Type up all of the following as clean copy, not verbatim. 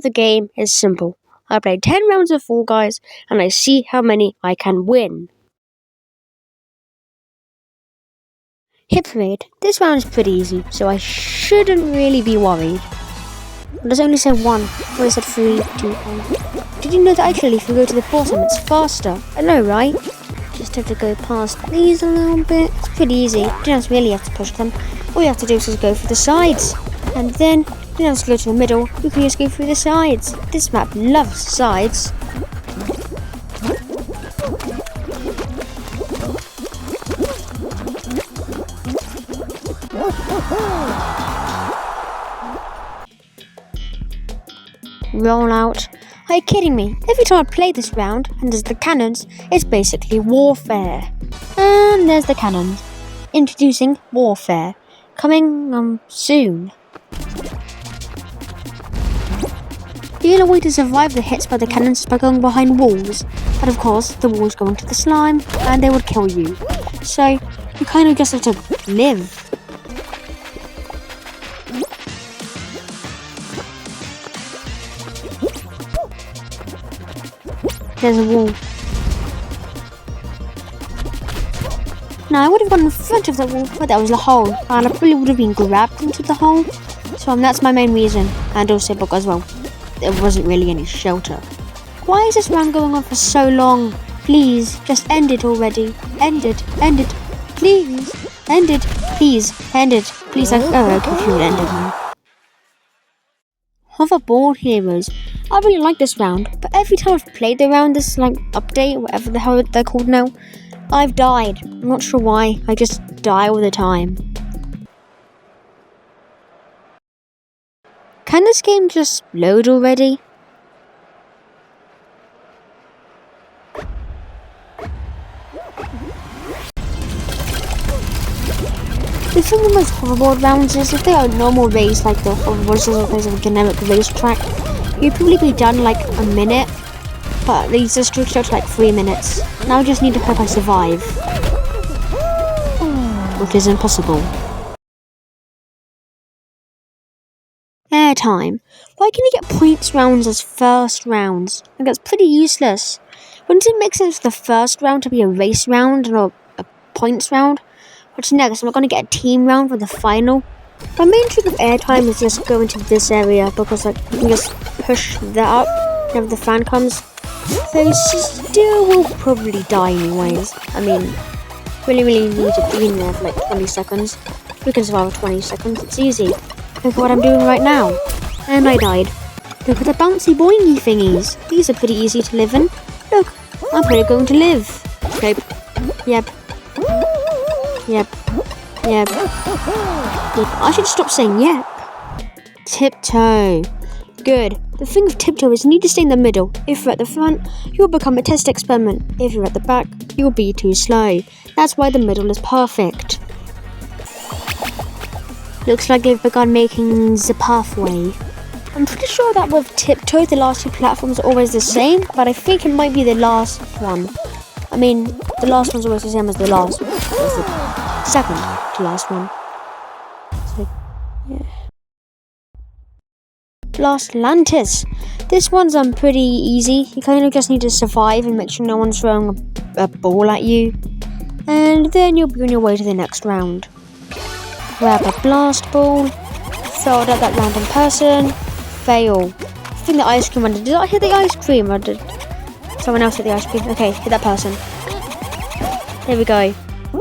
of the game is simple. I play 10 rounds of Fall Guys and I see how many I can win. Hit parade. This round is pretty easy, so I shouldn't really be worried. But there's only said 1, when I said 3, 2, 1. Did you know that actually if you go to the bottom it's faster? I know, right? Just have to go past these a little bit. It's pretty easy. You don't really have to push them. All you have to do is just go for the sides. And then, you don't have to go to the middle. You can just go through the sides. This map loves sides. Roll out. Are you kidding me? Every time I play this round, and there's the cannons, it's basically warfare. And there's the cannons. Introducing warfare. Coming, soon. The only way to survive the hits by the cannons is by going behind walls. But of course, the walls go into the slime, and they would kill you. So, you kind of just have to live. There's a wall. Now I would have gone in front of the wall, but there was a hole, and I probably would have been grabbed into the hole. So that's my main reason, and also because, well, there wasn't really any shelter. Why is this round going on for so long? Please, just end it already. End it, please, end it, please, end it, please. Okay, if you would end it now. Hoverboard Heroes. I really like this round, but every time I've played the round, this update, whatever the hell they're called now, I've died. I'm not sure why, I just die all the time. Can this game just load already? The thing with most hoverboard rounds is if they are a normal race like the hoverboard is a generic racetrack, you'd probably be done like a minute, but these are stretched out to like 3 minutes. Now I just need to hope I survive, which is impossible. Airtime. Why can you get points rounds as first rounds? Like, that's pretty useless. Wouldn't it make sense for the first round to be a race round and a points round? What's next? I'm going to get a team round for the final. My main trick of airtime is just go into this area because you can just push that up whenever the fan comes. They still will probably die anyways. I mean, really need to be in there for like 20 seconds. You can survive 20 seconds, it's easy. Look at what I'm doing right now. And I died. Look at the bouncy boingy thingies. These are pretty easy to live in. Look, I'm probably going to live. Okay. Yep. I should stop saying yep. Tiptoe. Good. The thing with tiptoe is you need to stay in the middle. If you're at the front, you'll become a test experiment. If you're at the back, you'll be too slow. That's why the middle is perfect. Looks like they've begun making the pathway. I'm pretty sure that with tiptoe, the last 2 platforms are always the same, but I think it might be the last one. I mean, the last one's always the same as the last one. It's the second to last one. So, yeah. Lost Atlantis. This one's pretty easy. You kind of just need to survive and make sure no one's throwing a ball at you. And then you'll be on your way to the next round. Grab a blast ball. Throw it at that random person. Fail. I think the ice cream did I hit the ice cream or did someone else hit the ice cream? Okay, hit that person. There we go.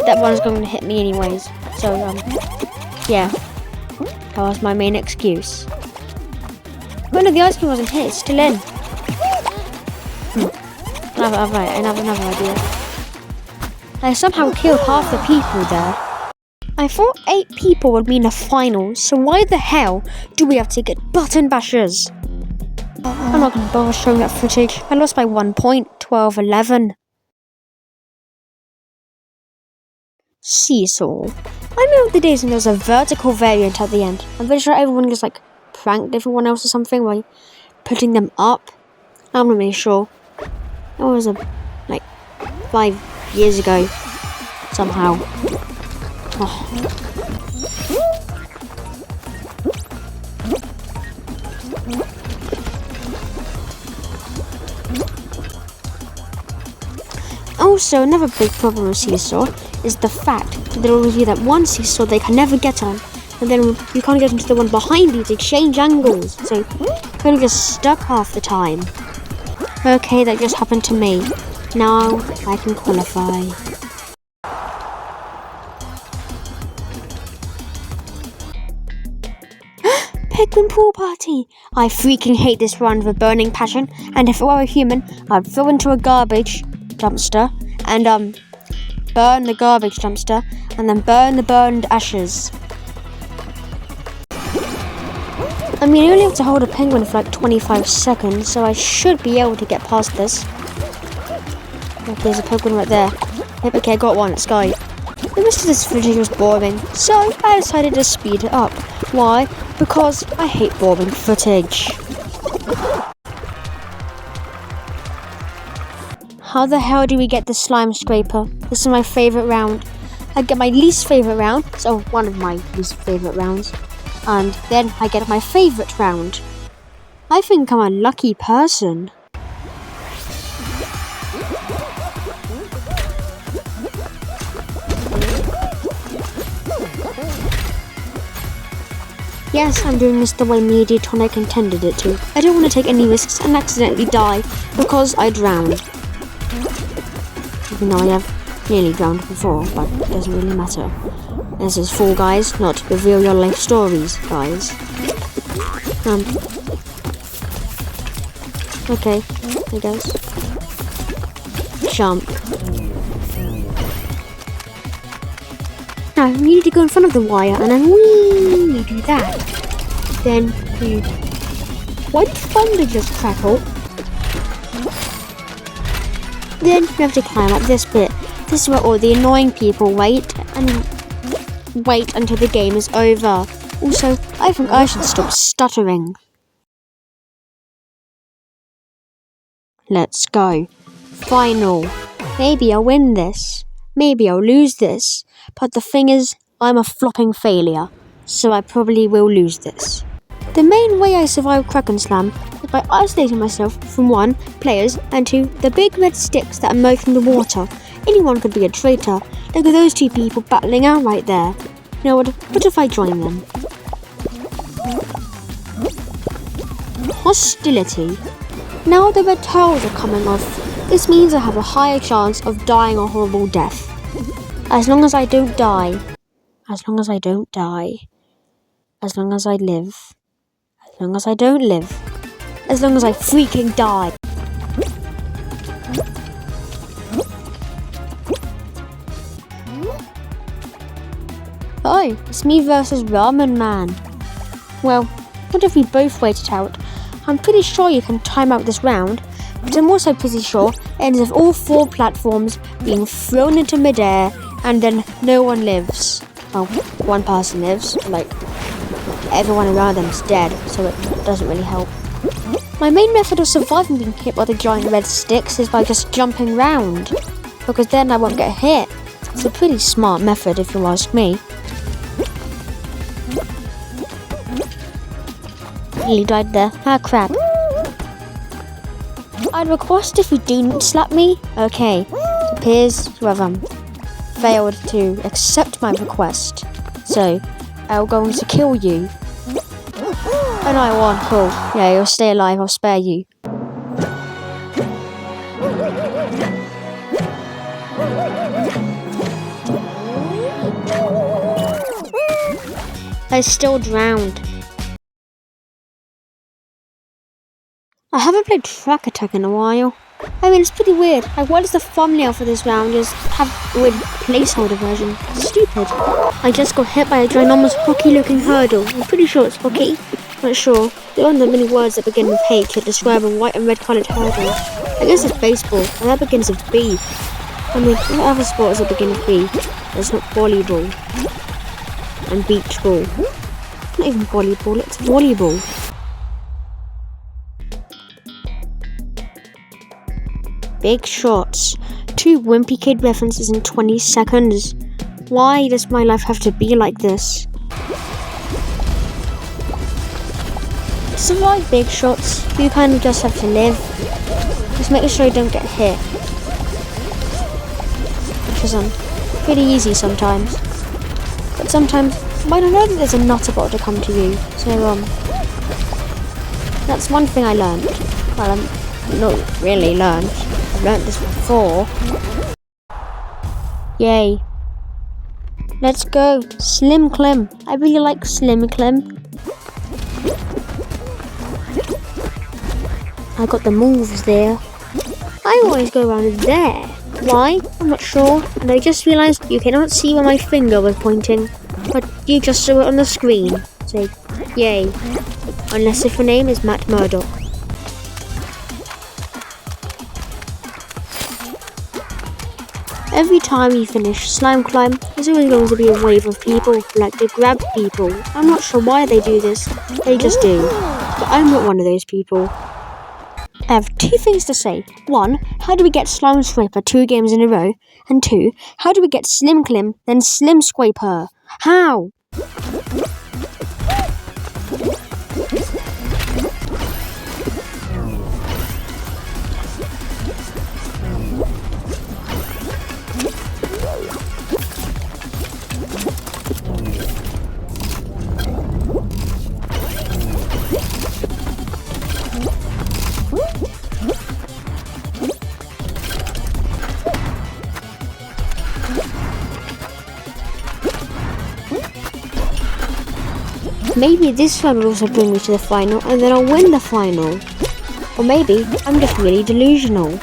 That one's going to hit me anyways. So, yeah. That was my main excuse. Oh no, the ice cream wasn't hit, it's still in. I have another idea. I somehow killed half the people there. I thought 8 people would mean a final, so why the hell do we have to get button bashers? I'm not going to bother showing that footage. I lost by 1 point, 12-11. Seesaw. I remember the days when there was a vertical variant at the end. I'm pretty sure everyone just pranked everyone else or something by putting them up. I'm not really sure. That was 5 years ago. Somehow. Oh. Also, another big problem with Seesaw is the fact that there will be that one Seesaw they can never get on, and then you can't get into the one behind you to change angles, so you're kind of just stuck half the time. Okay, that just happened to me. Now I can qualify. Penguin pool party! I freaking hate this run with a burning passion, and if I were a human, I'd throw into a garbage dumpster and burn the garbage dumpster and then burn the burned ashes. I mean, I only have to hold a penguin for like 25 seconds, so I should be able to get past this. Okay, there's a penguin right there. Yep, okay, I got one, let's go. The rest of this footage was boring, so I decided to speed it up. Why? Because I hate boring footage. How the hell do we get the slime scraper? This is my favourite round. I get my least favourite round, so one of my least favourite rounds. And then I get my favourite round. I think I'm a lucky person. Yes, I'm doing this the way Mediatonic intended it to. I don't want to take any risks and accidentally die because I drowned. Even though I have nearly drowned before, but it doesn't really matter. This is Fall Guys, not reveal your life stories, guys. Okay, I guess. Jump. Now, you need to go in front of the wire, and then you do that. Then you... Why did thunder just crackle? Then you have to climb up this bit. This is where all the annoying people wait until the game is over. Also, I think I should stop stuttering. Let's go. Final. Maybe I'll win this. Maybe I'll lose this. But the thing is, I'm a flopping failure. So I probably will lose this. The main way I survive Kraken Slam is by isolating myself from 1, players, and 2, the big red sticks that are murking the water. Anyone could be a traitor. Look at those 2 people battling out right there. You know what if I join them? Hostility. Now the red tiles are coming off. This means I have a higher chance of dying a horrible death. As long as I don't die. As long as I don't die. As long as I live. As long as I don't live. As long as I freaking die. Oh, it's me versus Ramen Man. Well, what if we both wait it out? I'm pretty sure you can time out this round, but I'm also pretty sure it ends with all 4 platforms being thrown into midair and then no one lives. Well, 1 person lives, like everyone around them is dead, so it doesn't really help. My main method of surviving being hit by the giant red sticks is by just jumping round, because then I won't get hit. It's a pretty smart method if you ask me. Nearly died there. Ah, crap. I'd request if you do slap me. Okay, it appears you have failed to accept my request. So, I'm going to kill you. Oh no, I won. Cool. Yeah, you'll stay alive. I'll spare you. I still drowned. I haven't played Track Attack in a while. I mean, it's pretty weird. Like, what is the thumbnail for this round? Just have a weird placeholder version. Stupid. I just got hit by a ginormous hockey-looking hurdle. I'm pretty sure it's hockey. Not sure. There aren't that many words that begin with H that describe a white and red-coloured hurdle. I guess it's baseball, and that begins with B. I mean, what other sport does it begin with B? It's not volleyball. And beach ball. Not even volleyball, it's volleyball. Big shots. 2 Wimpy Kid references in 20 seconds. Why does my life have to be like this? To survive big shots, you kind of just have to live. Just make sure you don't get hit. isn't pretty easy sometimes. But sometimes you might not know that there's a nutter bot to come to you. So that's one thing I learned. Well, not really learned. I've learned this before. Yay. Let's go. Slim Clem. I really like Slim Clem. I got the moves there. I always go around there. Why? I'm not sure. And I just realised you cannot see where my finger was pointing. But you just saw it on the screen. So, yay. Unless if your name is Matt Murdock. Every time you finish Slime Climb, there's always going to be a wave of people who like to grab people. I'm not sure why they do this. They just do. But I'm not one of those people. I have two things to say. One, how do we get Slime Scraper 2 games in a row? And 2, how do we get Slim Clim, then Slim Scraper? How? Maybe this one will also bring me to the final and then I'll win the final. Or maybe I'm just really delusional.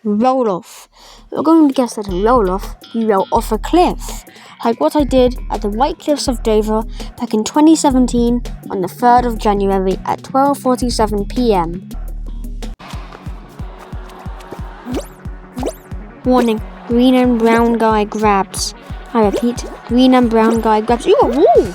Roll off. You're going to guess that in roll off, you roll off a cliff. Like what I did at the White Cliffs of Dover back in 2017 on the 3rd of January at 12:47 p.m. Warning, green and brown guy grabs. I repeat, green and brown guy grabs. Ooh, a wall!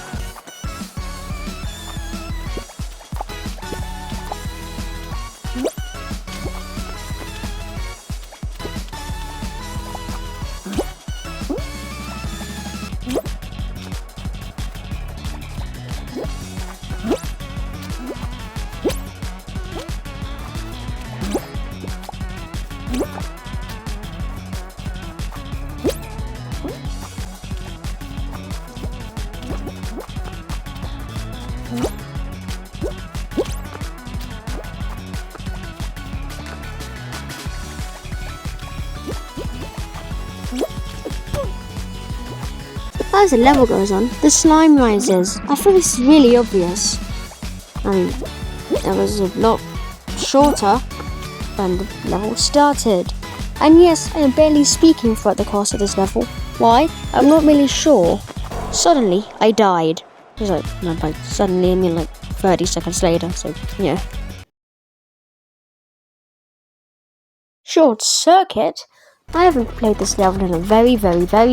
As the level goes on, the slime rises. I think this is really obvious. I mean, that was a lot shorter when the level started. And yes, I am barely speaking throughout the course of this level. Why? I'm not really sure. Suddenly, I died. It was not like suddenly, I mean like 30 seconds later, so yeah. Short circuit? I haven't played this level in a very long time.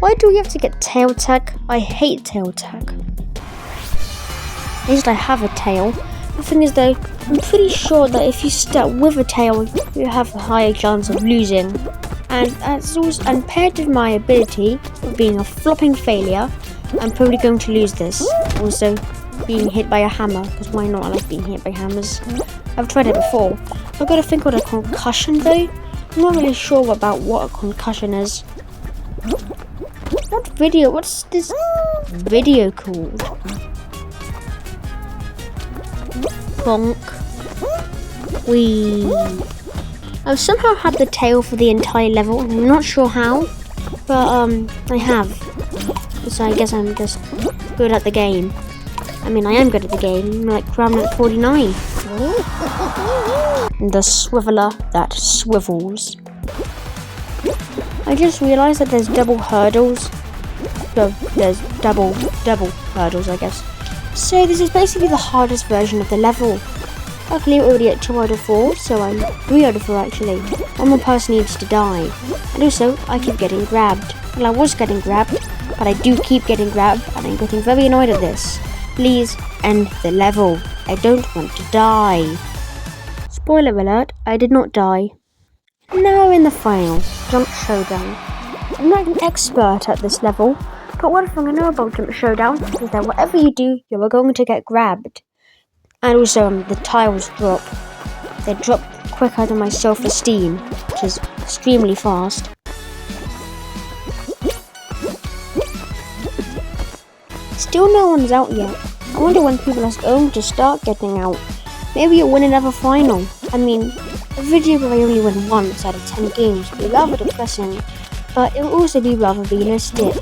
Why do we have to get tail tag? I hate tail tag. At least I have a tail. The thing is though, I'm pretty sure that if you start with a tail, you have a higher chance of losing. And that's also, and paired with my ability of being a flopping failure, I'm probably going to lose this. Also, being hit by a hammer, because why not? I like being hit by hammers. I've tried it before. I've got to think about a concussion though. I'm not really sure about what a concussion is. What's this video called? Bonk. Wee. I've somehow had the tail for the entire level. I'm not sure how, but I have. So I guess I'm just good at the game. I mean, I am good at the game. I'm like around at 49. The swiveler that swivels. I just realised that there's double hurdles. but there's double hurdles, I guess. So this is basically the hardest version of the level. Luckily, we're already at 2 out of 4, so I'm 3 out of 4 actually. One more person needs to die. And also, I keep getting grabbed. Well, I was getting grabbed, but I do keep getting grabbed, and I'm getting very annoyed at this. Please end the level. I don't want to die. Spoiler alert, I did not die. Now in the final, Jump Showdown. I'm not an expert at this level, but one thing I know about Jump Showdown is that whatever you do, you are going to get grabbed. And also, the tiles drop. They drop quicker than my self-esteem, which is extremely fast. Still no one's out yet. I wonder when people are going to start getting out. Maybe you'll win another final. I mean, a video where I only win once out of 10 games would be rather depressing, but it will also be rather realistic.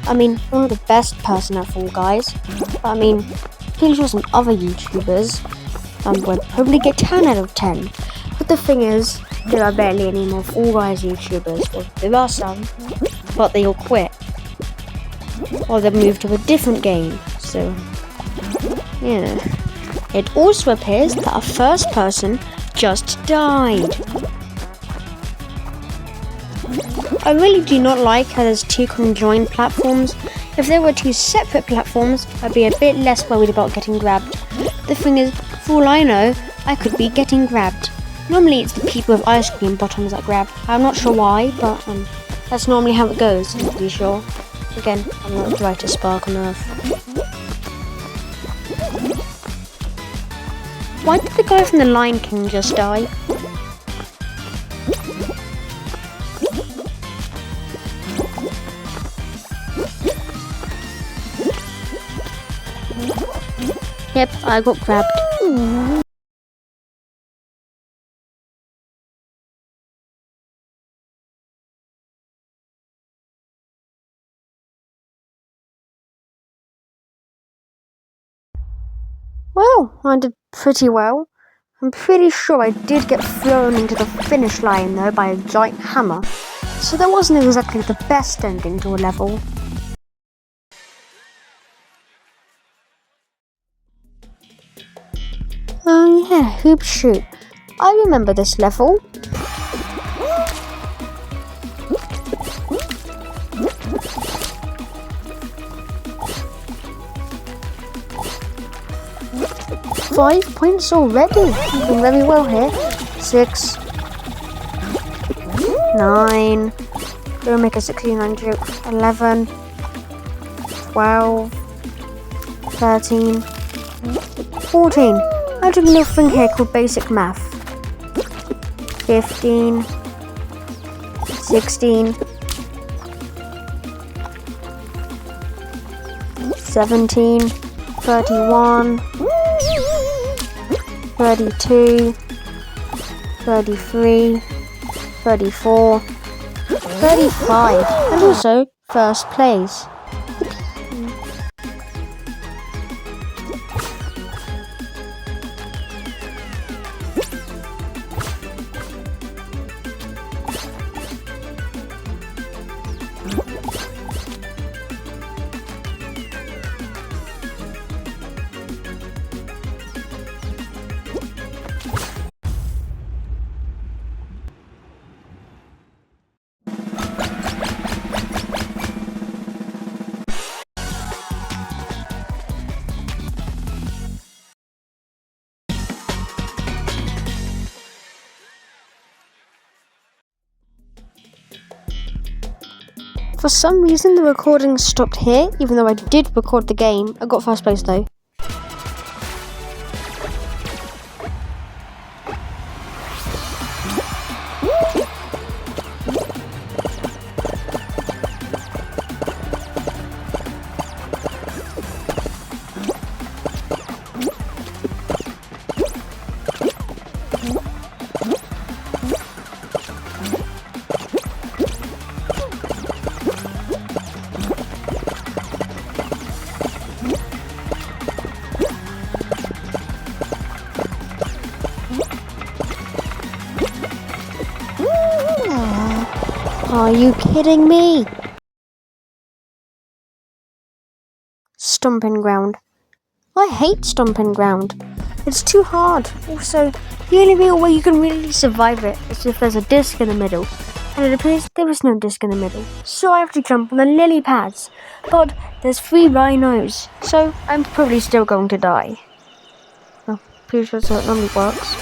I mean, I'm not the best person at Fall Guys, but I mean, pretty sure some other YouTubers would probably get 10 out of 10. But the thing is, there are barely any more Fall Guys YouTubers. Well, there are some, but they all quit. Or they moved to a different game, so yeah. It also appears that a first person just died. I really do not like how there's 2 conjoined platforms. If there were 2 separate platforms, I'd be a bit less worried about getting grabbed. The thing is, for all I know, I could be getting grabbed. Normally it's the people with ice cream bottoms that grab. I'm not sure why, but that's normally how it goes, I'm pretty sure. Again, I'm not the brightest spark on earth. Why did the guy from the Lion King just die? Yep, I got grabbed. Well, I did pretty well. I'm pretty sure I did get thrown into the finish line though by a giant hammer, so that wasn't exactly the best ending to a level. Oh yeah, Hoop Shoot. I remember this level. Five points already. You've done very well here. 6, 9. Don't make a 69 joke. 11, 12, 13, 14. I took a little thing here called basic math. 15, 16, 17, 31, 32, 33, 34, 35, and also first place. For some reason the recording stopped here, even though I did record the game. I got first place though. Are you kidding me? Stomping Ground. I hate Stomping Ground. It's too hard. Also, the only real way you can really survive it is if there's a disc in the middle. And it appears there is no disc in the middle. So I have to jump on the lily pads. But there's 3 rhinos. So I'm probably still going to die. Oh, pretty sure that's how it normally works.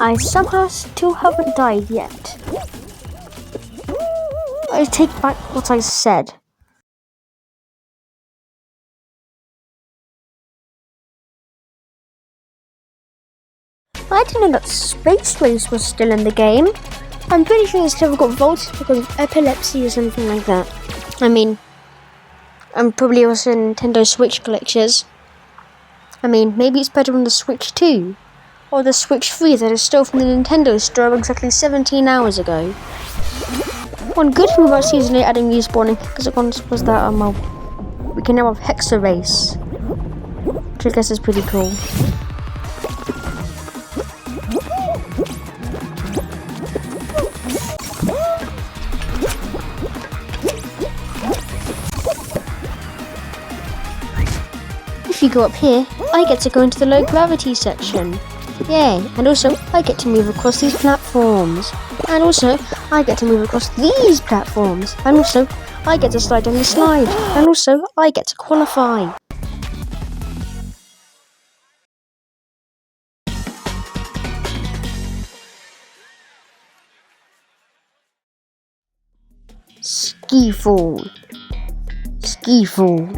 I somehow still haven't died yet. I take back what I said. I didn't know that Space Race was still in the game. I'm pretty sure it's never got vaulted because of epilepsy or something like that. I mean, I'm probably also Nintendo Switch glitches. I mean, maybe it's better on the Switch 2. Or the Switch 3 that is still from the Nintendo store exactly 17 hours ago. One good thing about Season 8 adding respawning was that we can now have Hexa Race, which I guess is pretty cool. If you go up here, I get to go into the low gravity section. Yay, and also I get to move across these platforms. And also I get to move across these platforms. And also I get to slide down the slide. And also I get to qualify. Ski-Fall. Ski-Fall.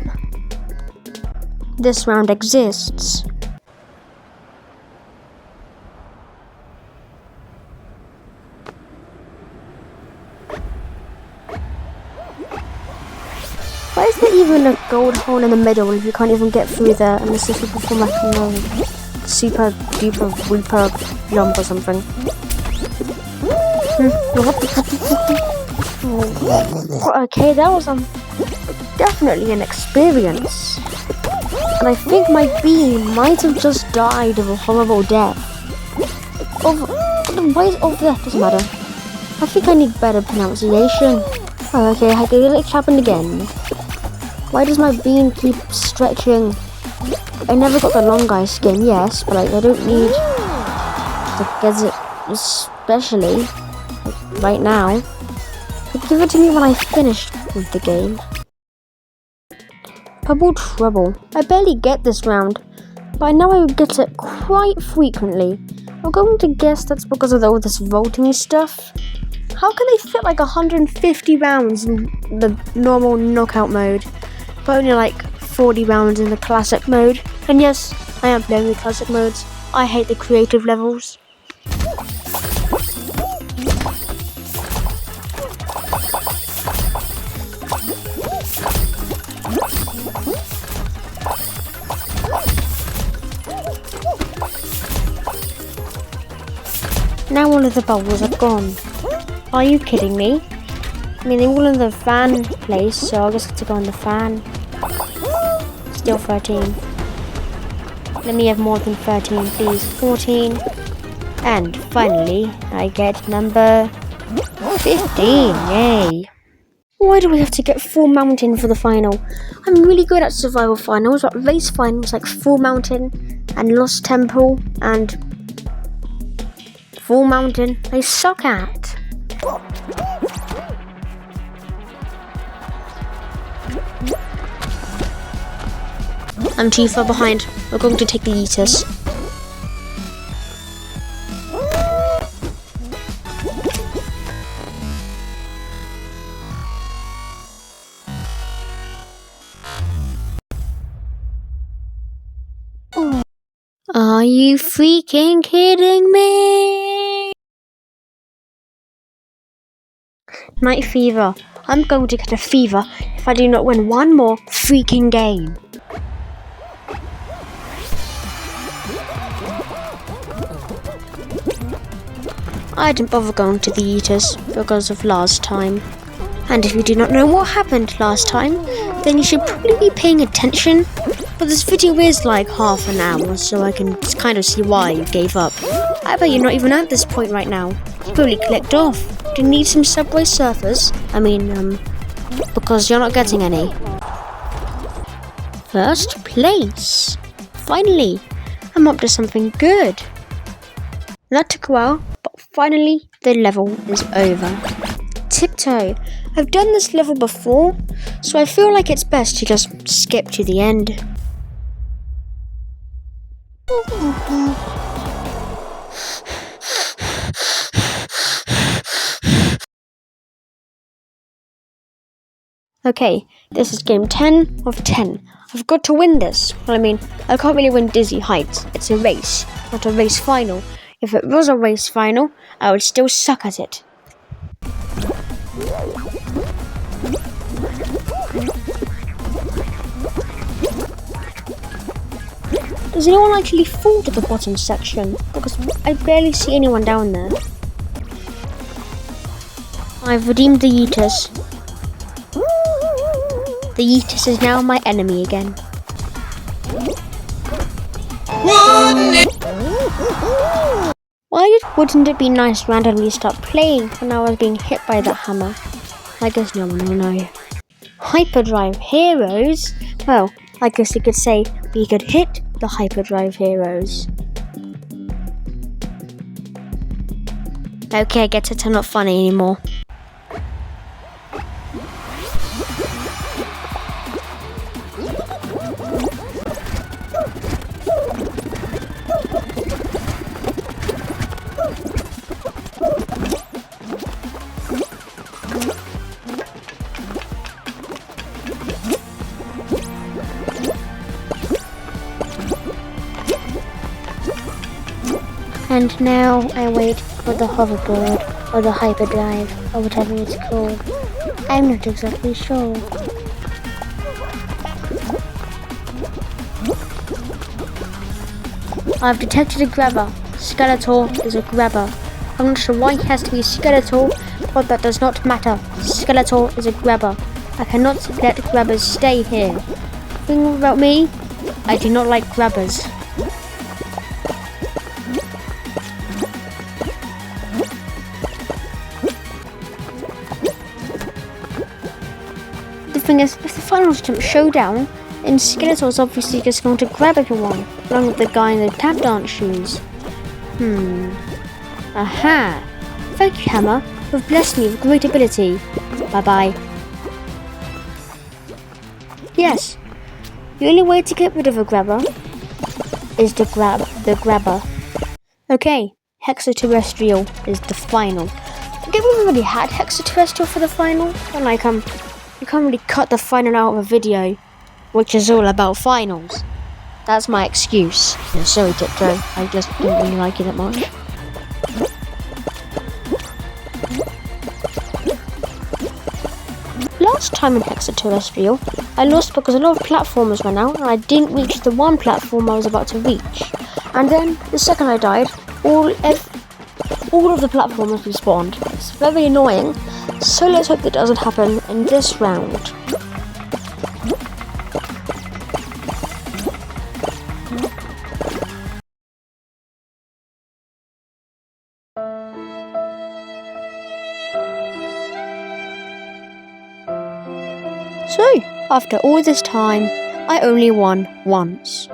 This round exists. Why is there even a gold hole in the middle if you can't even get through there unless you perform like a super duper reaper jump or something? Okay, that was definitely an experience. And I think my beam might have just died of a horrible death. Why is over there? Doesn't matter. I think I need better pronunciation. Oh, okay, it happened again. Why does my beam keep stretching? I never got the long guy skin, yes, but I don't need to get it, especially right now. But give it to me when I finish with the game. Double Trouble. I barely get this round, but I know I get it quite frequently. I'm going to guess that's because of all this vaulting stuff. How can they fit like 150 rounds in the normal knockout mode, but only like 40 rounds in the classic mode? And yes, I am playing the classic modes. I hate the creative levels. Now all of the bubbles are gone. Are you kidding me? I mean, they're all in the fan place, so I guess I have to go on the fan. Still 13. Let me have more than 13, please. 14. And finally, I get number 15. Yay. Why do we have to get full mountain for the final? I'm really good at survival finals, but race finals like full mountain and Lost Temple and full mountain, I suck at. I'm too far behind. We're going to take the Yeetus. Are you freaking kidding me? Night fever. I'm going to get a fever if I do not win one more freaking game. I didn't bother going to the Yeetus because of last time. And if you do not know what happened last time, then you should probably be paying attention. But this video is like half an hour, so I can kind of see why you gave up. I bet you're not even at this point right now. You probably clicked off. Do you need some Subway Surfers? Because you're not getting any. First place. Finally, I'm up to something good. That took a while, but finally the level is over. Tiptoe. I've done this level before, so I feel like it's best to just skip to the end. Okay, this is game 10 of 10. I've got to win this. Well, I can't really win Dizzy Heights. It's a race, not a race final. If it was a race final, I would still suck at it. Does anyone actually fall to the bottom section? Because I barely see anyone down there. I've redeemed the Yeetus. The Yeetus is now my enemy again. Wouldn't it be nice to randomly start playing when I was being hit by that hammer? I guess no one will know. Hyperdrive Heroes? Well, I guess you could say we could hit the Hyperdrive Heroes. Okay, I get it, I'm not funny anymore. And now I wait for the hoverboard, or the hyperdrive, or whatever it's called. I'm not exactly sure. I've detected a grabber. Skeletor is a grabber. I'm not sure why he has to be Skeletor, but that does not matter. Skeletor is a grabber. I cannot let grabbers stay here. The thing about me, I do not like grabbers. The thing is, if the final jump showdown, then Skeletor's obviously just going to grab everyone, along with the guy in the tap dance shoes. Aha! Thank you, Hammer. You've blessed me with great ability. Bye-bye. Yes, the only way to get rid of a grabber is to grab the grabber. Okay, Hexaterrestrial is the final. I think we've already had Hexaterrestrial for the final, and you can't really cut the final out of a video, which is all about finals. That's my excuse. Yeah, sorry, Tiptoe. I just didn't really like it that much. Last time in Hexaterrestrial, I lost because a lot of platformers ran out and I didn't reach the one platform I was about to reach. And then, the second I died, all of the platformers respawned. It's very annoying, so let's hope that doesn't happen in this round. So, after all this time, I only won once.